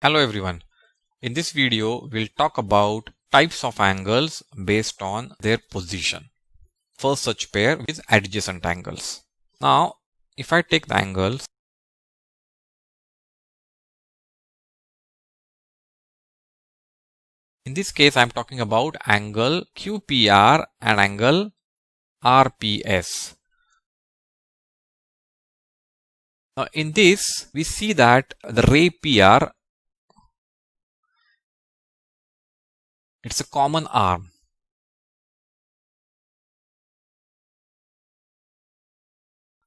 Hello everyone. In this video, we'll talk about types of angles based on their position. First such pair is adjacent angles. Now, if I take the angles, in this case, I'm talking about angle QPR and angle RPS. Now, in this, we see that the ray PR, it's a common arm.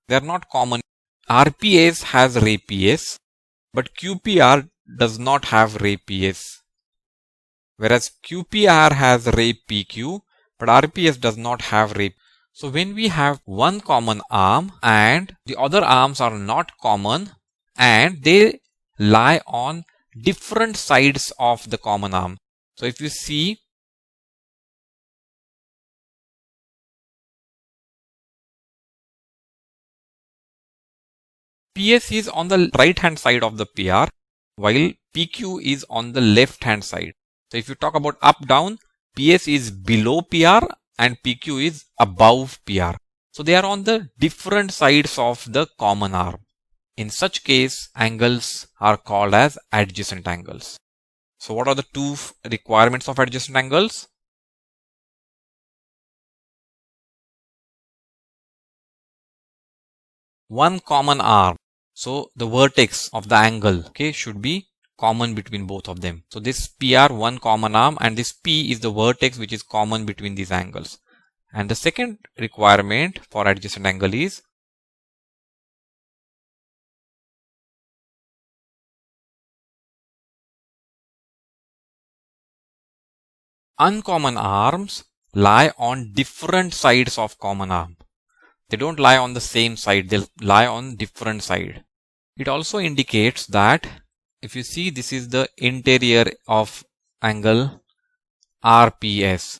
They are not common. RPS has ray PS, but QPR does not have ray PS. Whereas QPR has ray PQ, but RPS does not have ray. So when we have one common arm and the other arms are not common and they lie on different sides of the common arm. So if you see, PS is on the right hand side of the PR while PQ is on the left hand side. So if you talk about up down, PS is below PR and PQ is above PR. So they are on the different sides of the common arm. In such case, angles are called as adjacent angles. So what are the two requirements of adjacent angles? One common arm. So the vertex of the angle, should be common between both of them. So this PR, one common arm, and this P is the vertex which is common between these angles. And the second requirement for adjacent angle is uncommon arms lie on different sides of common arm. They don't lie on the same side, they'll lie on different side. It also indicates that if you see, this is the interior of angle RPS.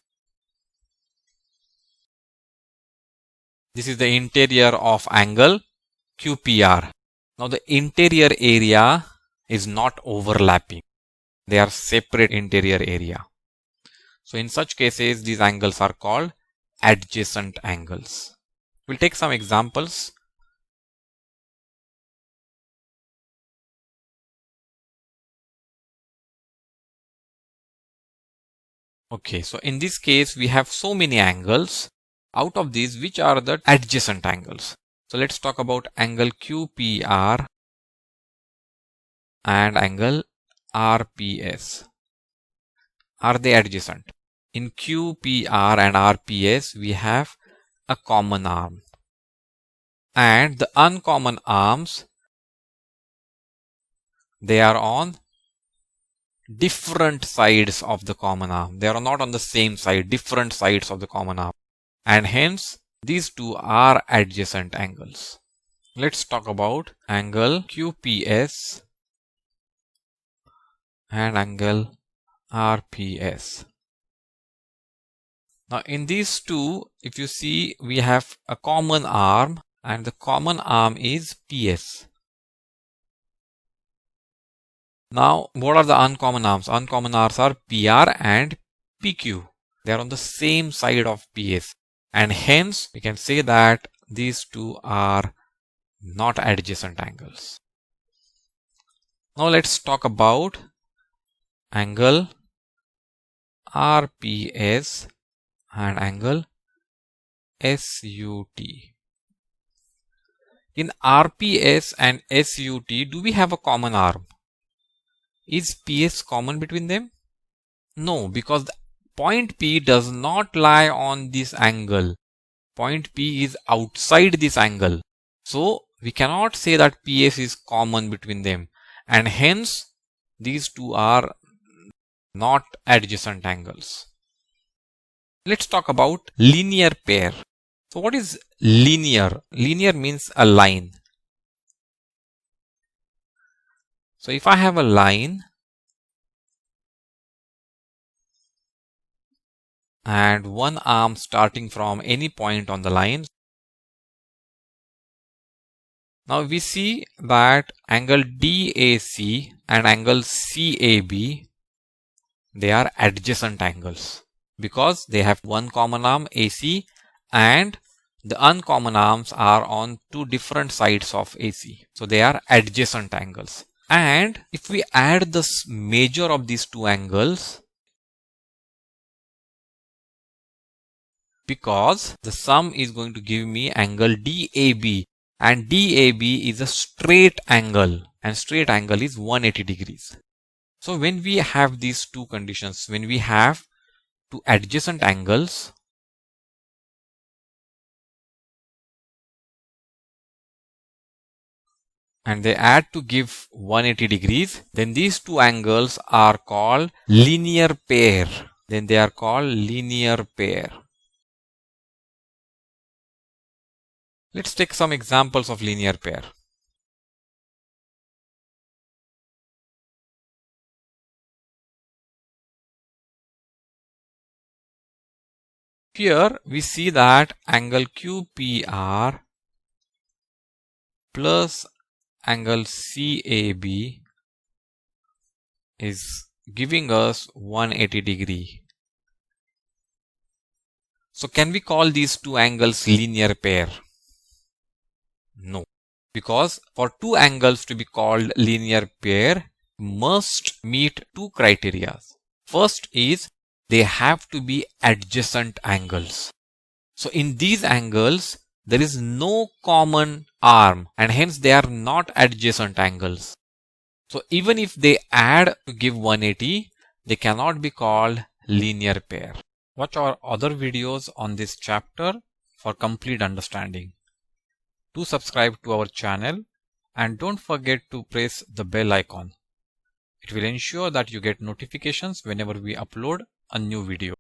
This is the interior of angle QPR. Now the interior area is not overlapping. They are separate interior area. So in such cases, these angles are called adjacent angles. We'll take some examples. Okay, so in this case, we have so many angles. Out of these, which are the adjacent angles? So let's talk about angle QPR and angle RPS. Are they adjacent? In QPR and RPS, we have a common arm. And the uncommon arms, they are on different sides of the common arm. They are not on the same side, different sides of the common arm. And hence, these two are adjacent angles. Let's talk about angle QPS and angle RPS. Now in these two, if you see, we have a common arm and the common arm is PS. Now what are the uncommon arms? Uncommon arms are PR and PQ. They are on the same side of PS. And hence we can say that these two are not adjacent angles. Now let's talk about angle RPS and angle SUT. In RPS and SUT, do we have a common arm? Is PS common between them? No, because the point P does not lie on this angle. Point P is outside this angle. So we cannot say that PS is common between them, and hence these two are not adjacent angles. Let's talk about linear pair. So what is linear? Linear means a line. So if I have a line and one arm starting from any point on the line, Now we see that angle DAC and angle CAB, they are adjacent angles because they have one common arm AC and the uncommon arms are on two different sides of AC. So they are adjacent angles. And if we add the measure of these two angles, because the sum is going to give me angle DAB, and DAB is a straight angle and straight angle is 180 degrees. So when we have these two conditions, when we have two adjacent angles, and they add to give 180 degrees, then these two angles are called linear pair. Then they are called linear pair. Let's take some examples of linear pair. Here we see that angle QPR plus angle CAB is giving us 180 degree. So can we call these two angles linear pair? No, because for two angles to be called linear pair must meet two criteria. First is they have to be adjacent angles. So in these angles there is no common arm and hence they are not adjacent angles. So even if they add to give 180, they cannot be called linear pair. Watch our other videos on this chapter for complete understanding. Do subscribe to our channel and don't forget to press the bell icon. It will ensure that you get notifications whenever we upload a new video.